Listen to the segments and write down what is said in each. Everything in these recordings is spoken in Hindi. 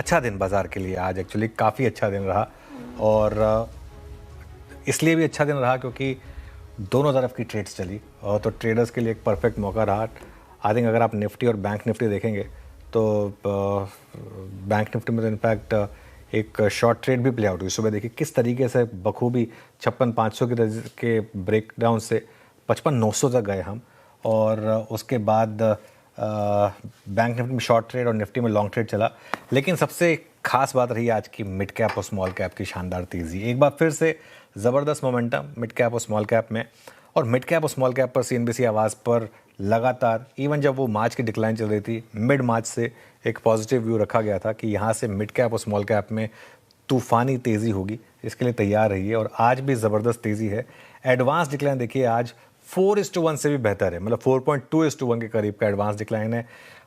अच्छा दिन बाज़ार के लिए आज एक्चुअली काफ़ी अच्छा दिन रहा। और इसलिए भी अच्छा दिन रहा क्योंकि दोनों तरफ की ट्रेड्स चली और तो ट्रेडर्स के लिए एक परफेक्ट मौका रहा। आई थिंक अगर आप निफ्टी और बैंक निफ्टी देखेंगे तो बैंक निफ्टी में तो इनफैक्ट एक शॉर्ट ट्रेड भी प्ले आउट हुई। सुबह देखिए किस तरीके से बखूबी 56,500 के ब्रेक डाउन से 55,900 तक गए हम। और उसके बाद बैंक निफ्टी में शॉर्ट ट्रेड और निफ्टी में लॉन्ग ट्रेड चला। लेकिन सबसे खास बात रही आज की मिड कैप और स्मॉल कैप की शानदार तेज़ी। एक बार फिर से ज़बरदस्त मोमेंटम मिड कैप और स्मॉल कैप में। और मिड कैप और स्मॉल कैप पर सीएनबीसी आवाज़ पर लगातार इवन जब वो मार्च की डिक्लाइन चल रही थी, मिड मार्च से एक पॉजिटिव व्यू रखा गया था कि यहाँ से मिड कैप और स्मॉल कैप में तूफ़ानी तेज़ी होगी, इसके लिए तैयार रहिए। और आज भी ज़बरदस्त तेज़ी है। एडवांस डिक्लाइन देखिए आज 4:1 से भी बेहतर है, मतलब 4.2:1 के करीब का एडवांस डिक्लाइन है।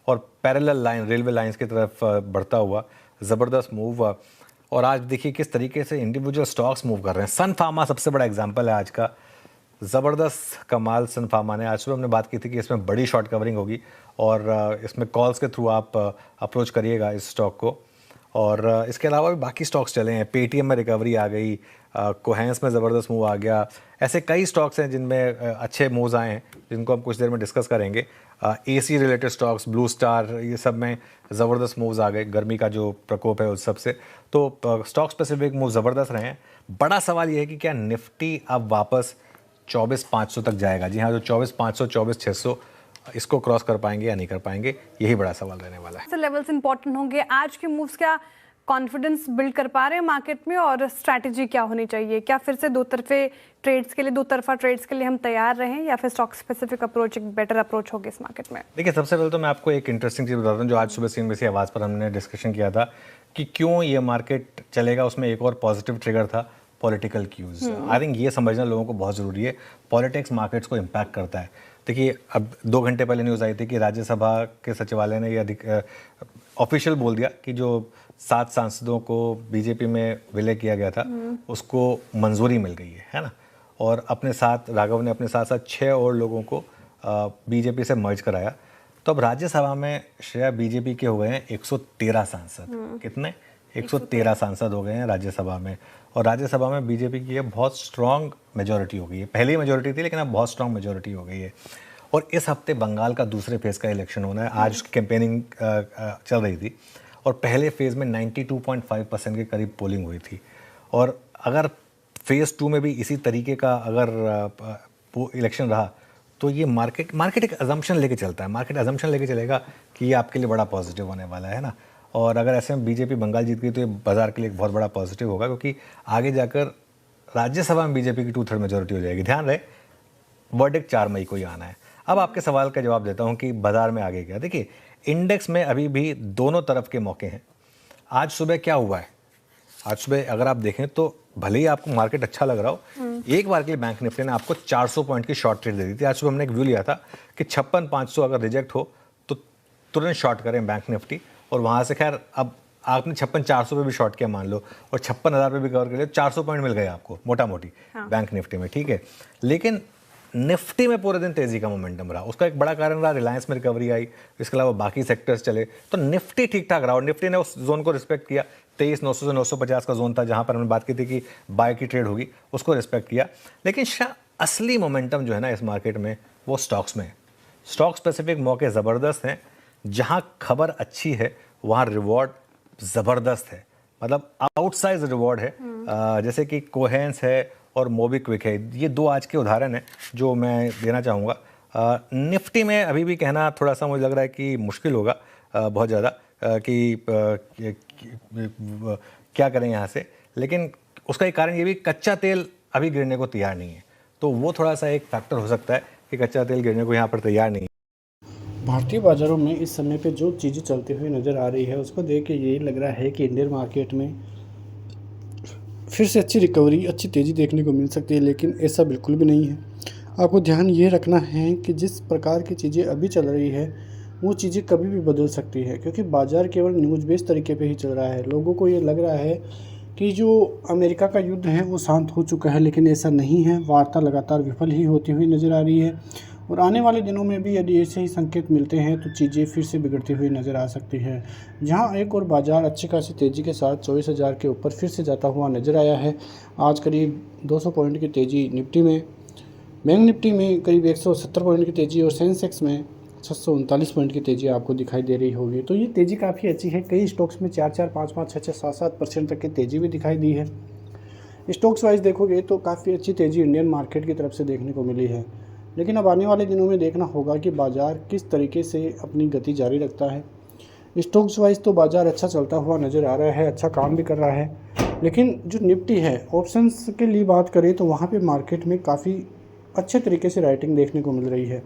और पैरेलल लाइन रेलवे लाइंस की तरफ बढ़ता हुआ ज़बरदस्त मूव। और आज देखिए किस तरीके से इंडिविजुअल स्टॉक्स मूव कर रहे हैं। सन फार्मा सबसे बड़ा एग्जांपल है आज का। ज़बरदस्त कमाल सन फार्मा ने। आज सुबह हमने बात की थी कि इसमें बड़ी शॉर्ट कवरिंग होगी और इसमें कॉल्स के थ्रू आप अप्रोच करिएगा इस स्टॉक को। और इसके अलावा भी बाकी स्टॉक्स चले हैं। पेटीएम में रिकवरी आ गई, कोहेंस में ज़बरदस्त मूव आ गया। ऐसे कई स्टॉक्स हैं जिनमें अच्छे मूव्स आए हैं जिनको हम कुछ देर में डिस्कस करेंगे। AC related stocks, blue star, ये सब में ज़बरदस्त मूव्स आ गए गर्मी का जो प्रकोप है उस सब से। तो स्टॉक स्पेसिफिक मूव ज़बरदस्त रहे हैं। बड़ा सवाल ये है कि क्या निफ्टी अब वापस 24,500 तक जाएगा? जी हाँ, जो 24,500 24,600 इसको क्रॉस कर पाएंगे या नहीं कर पाएंगे, यही बड़ा सवाल रहने वाला है। लेवल्स इंपॉर्टेंट होंगे आज के मूव्स। क्या कॉन्फिडेंस बिल्ड कर पा रहे हैं मार्केट में और स्ट्रैटेजी क्या होनी चाहिए? क्या फिर से दो तरफा ट्रेड्स के लिए हम तैयार रहें या फिर स्टॉक स्पेसिफिक अप्रोच एक बेटर अप्रोच होगी इस मार्केट में? देखिए, सबसे पहले तो मैं आपको एक इंटरेस्टिंग चीज़ बताता हूँ जो आज सुबह सीएनबीसी आवाज़ पर हमने डिस्कशन किया था कि क्यों ये मार्केट चलेगा। उसमें एक और पॉजिटिव ट्रिगर था, पॉलिटिकल क्यूज। आई थिंक ये समझना लोगों को बहुत ज़रूरी है। पॉलिटिक्स मार्केट्स को इम्पैक्ट करता है। देखिए, अब 2 घंटे पहले न्यूज़ आई थी कि राज्यसभा के सचिवालय ने ये ऑफिशियल बोल दिया कि जो 7 सांसदों को बीजेपी में विलय किया गया था उसको मंजूरी मिल गई है ना। और अपने साथ राघव ने अपने साथ साथ 6 और लोगों को बीजेपी से मर्ज कराया। तो अब राज्यसभा में श्रेया बीजेपी के हो गए हैं 113 सांसद। कितने? 113 सांसद हो गए हैं राज्यसभा में। और राज्यसभा में बीजेपी की बहुत स्ट्रांग मेजॉरिटी हो गई है। पहले ही मेजॉरिटी थी लेकिन अब बहुत स्ट्रांग मेजॉरिटी हो गई है। और इस हफ्ते बंगाल का दूसरे फेज़ का इलेक्शन होना है। आज उसकी कैंपेनिंग चल रही थी और पहले फेज़ में 92.5% के करीब पोलिंग हुई थी। और अगर फेज़ 2 में भी इसी तरीके का अगर इलेक्शन रहा तो ये मार्केट एक अजम्पशन लेके चलता है। मार्केट अजम्पशन लेके चलेगा कि ये आपके लिए बड़ा पॉजिटिव होने वाला है ना। और अगर ऐसे में बीजेपी बंगाल जीत गई तो ये बाजार के लिए एक बहुत बड़ा पॉजिटिव होगा क्योंकि आगे जाकर राज्यसभा में बीजेपी की 2/3 मेजॉरिटी हो जाएगी। ध्यान रहे, वर्डिक्ट 4 मई को ही आना है। अब आपके सवाल का जवाब देता हूँ कि बाजार में आगे क्या। देखिए, इंडेक्स में अभी भी दोनों तरफ के मौके हैं। आज सुबह क्या हुआ है? आज सुबह अगर आप देखें तो भले ही आपको मार्केट अच्छा लग रहा हो, एक बार के लिए बैंक निफ्टी ने आपको 400 पॉइंट की शॉर्ट ट्रेड दे दी थी। आज सुबह हमने एक व्यू लिया था कि 56,500 अगर रिजेक्ट हो तो तुरंत शॉर्ट करें बैंक निफ्टी। और वहाँ से खैर अब आपने 56,400 पे भी शॉर्ट किया मान लो और 56,000 पे भी कवर कर लिया, 400 पॉइंट मिल गए आपको मोटा मोटी बैंक निफ्टी में, ठीक है। लेकिन निफ्टी में पूरे दिन तेजी का मोमेंटम रहा। उसका एक बड़ा कारण रहा रिलायंस में रिकवरी आई, इसके अलावा बाकी सेक्टर्स चले तो निफ्टी ठीक ठाक रहा। और निफ्टी ने उस जोन को रिस्पेक्ट किया। 23,900 से 950 का जोन था जहां पर हमने बात की थी कि बाय की ट्रेड होगी, उसको रिस्पेक्ट किया। लेकिन असली मोमेंटम जो है ना इस मार्केट में वो स्टॉक्स में है। स्टॉक स्पेसिफिक मौके ज़बरदस्त हैं। जहां खबर अच्छी है वहां रिवॉर्ड ज़बरदस्त है, मतलब आउटसाइज रिवॉर्ड है। जैसे कि कोहेंस है और मोबीक्विक है, ये 2 आज के उदाहरण हैं जो मैं देना चाहूँगा। निफ्टी में अभी भी कहना थोड़ा सा मुझे लग रहा है कि मुश्किल होगा बहुत ज़्यादा कि क्या करें यहाँ से। लेकिन उसका एक कारण ये भी कच्चा तेल अभी गिरने को तैयार नहीं है, तो वो थोड़ा सा एक फैक्टर हो सकता है कि कच्चा तेल गिरने को यहाँ पर तैयार नहीं है। भारतीय बाज़ारों में इस समय पे जो चीज़ें चलती हुई नज़र आ रही है उसको देख के यही लग रहा है कि इंडियन मार्केट में फिर से अच्छी रिकवरी, अच्छी तेज़ी देखने को मिल सकती है। लेकिन ऐसा बिल्कुल भी नहीं है। आपको ध्यान ये रखना है कि जिस प्रकार की चीज़ें अभी चल रही है वो चीज़ें कभी भी बदल सकती है क्योंकि बाज़ार केवल न्यूज़ बेस्ड तरीके पे ही चल रहा है। लोगों को ये लग रहा है कि जो अमेरिका का युद्ध है वो शांत हो चुका है, लेकिन ऐसा नहीं है। वार्ता लगातार विफल ही होती हुई नज़र आ रही है और आने वाले दिनों में भी यदि ऐसे ही संकेत मिलते हैं तो चीज़ें फिर से बिगड़ती हुई नज़र आ सकती हैं। जहां एक और बाज़ार अच्छी खासी तेज़ी के साथ 24,000 के ऊपर फिर से जाता हुआ नज़र आया है। आज करीब 200 पॉइंट की तेज़ी निफ्टी में, बैंक निफ्टी में करीब 170 पॉइंट की तेज़ी और सेंसेक्स में 639 पॉइंट की तेज़ी आपको दिखाई दे रही होगी। तो ये तेज़ी काफ़ी अच्छी है। कई स्टॉक्स में 4-4, 5-5, 6-6, 7-7% तक की तेज़ी भी दिखाई दी है। स्टॉक्स वाइज देखोगे तो काफ़ी अच्छी तेज़ी इंडियन मार्केट की तरफ से देखने को मिली है। लेकिन अब आने वाले दिनों में देखना होगा कि बाज़ार किस तरीके से अपनी गति जारी रखता है। स्टॉक्स वाइज तो बाज़ार अच्छा चलता हुआ नज़र आ रहा है, अच्छा काम भी कर रहा है। लेकिन जो निफ्टी है, ऑप्शंस के लिए बात करें तो वहाँ पे मार्केट में काफ़ी अच्छे तरीके से राइटिंग देखने को मिल रही है।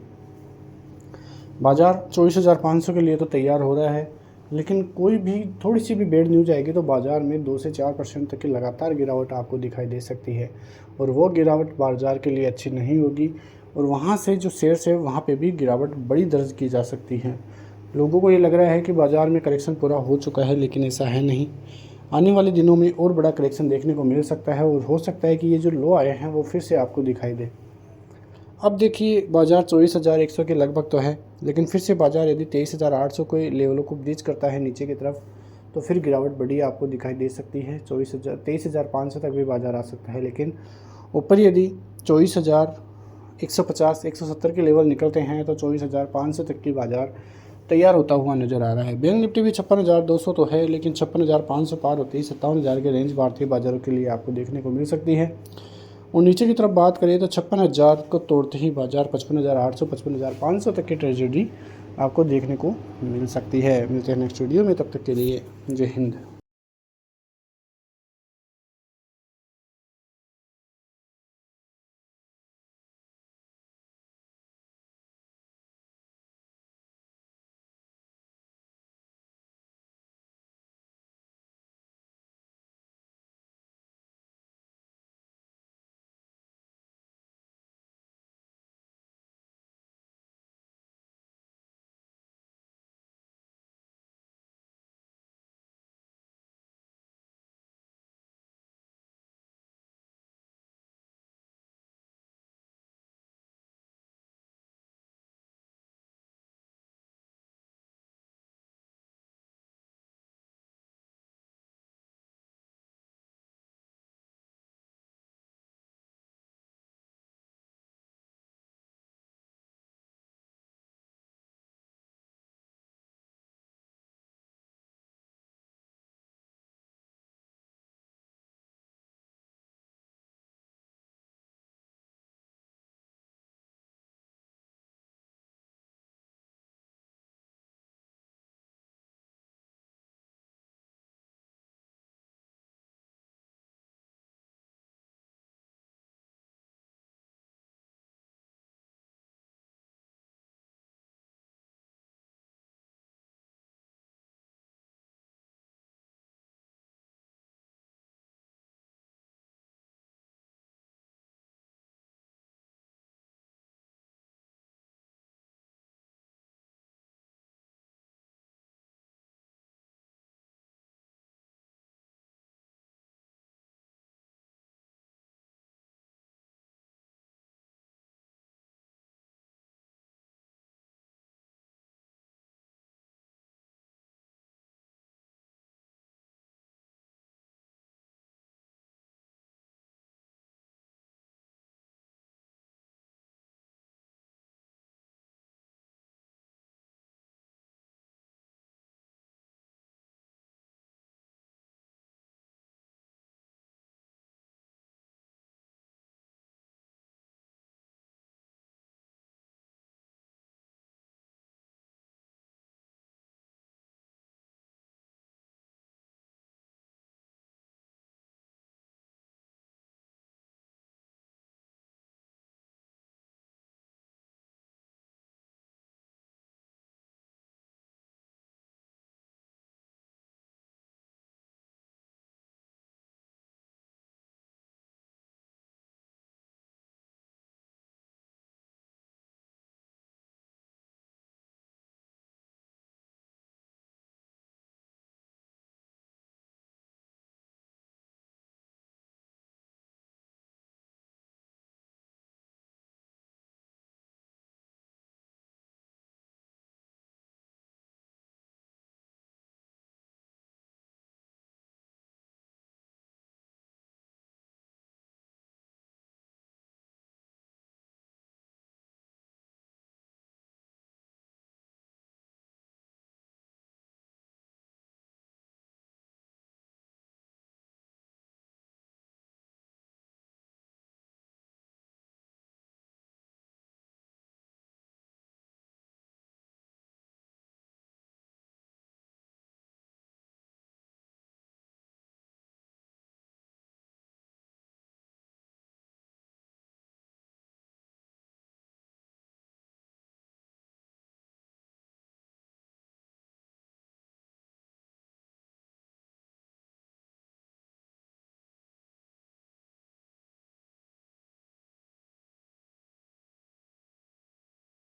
बाज़ार 24,500 के लिए तो तैयार हो रहा है, लेकिन कोई भी थोड़ी सी भी बैड न्यूज आएगी तो बाज़ार में 2 से 4% तक की लगातार गिरावट आपको दिखाई दे सकती है और वो गिरावट बाज़ार के लिए अच्छी नहीं होगी और वहाँ से जो शेयर्स है वहाँ पे भी गिरावट बड़ी दर्ज की जा सकती है। लोगों को ये लग रहा है कि बाज़ार में करेक्शन पूरा हो चुका है, लेकिन ऐसा है नहीं। आने वाले दिनों में और बड़ा करेक्शन देखने को मिल सकता है और हो सकता है कि ये जो लो आए हैं वो फिर से आपको दिखाई दे। अब देखिए, बाज़ार 24,100 के लगभग तो है, लेकिन फिर से बाज़ार यदि 23,800 के लेवलों को ब्रीच करता है नीचे की तरफ तो फिर गिरावट बड़ी आपको दिखाई दे सकती है। 23,500 तक भी बाज़ार आ सकता है, लेकिन ऊपर यदि 24,150, 170 के लेवल निकलते हैं तो 24,500 तक की बाज़ार तैयार होता हुआ नज़र आ रहा है। बैंक निफ्टी भी 56,200 तो है, लेकिन 56,500 पार होते ही 57,000 के रेंज भारतीय बाज़ारों के लिए आपको देखने को मिल सकती है। और नीचे की तरफ बात करें तो 56,000 को तोड़ते ही बाज़ार 55,800, 55,500 तक की ट्रेजेडी आपको देखने को मिल सकती है। मिलते हैं नेक्स्ट वीडियो में, तब तक के लिए जय हिंद।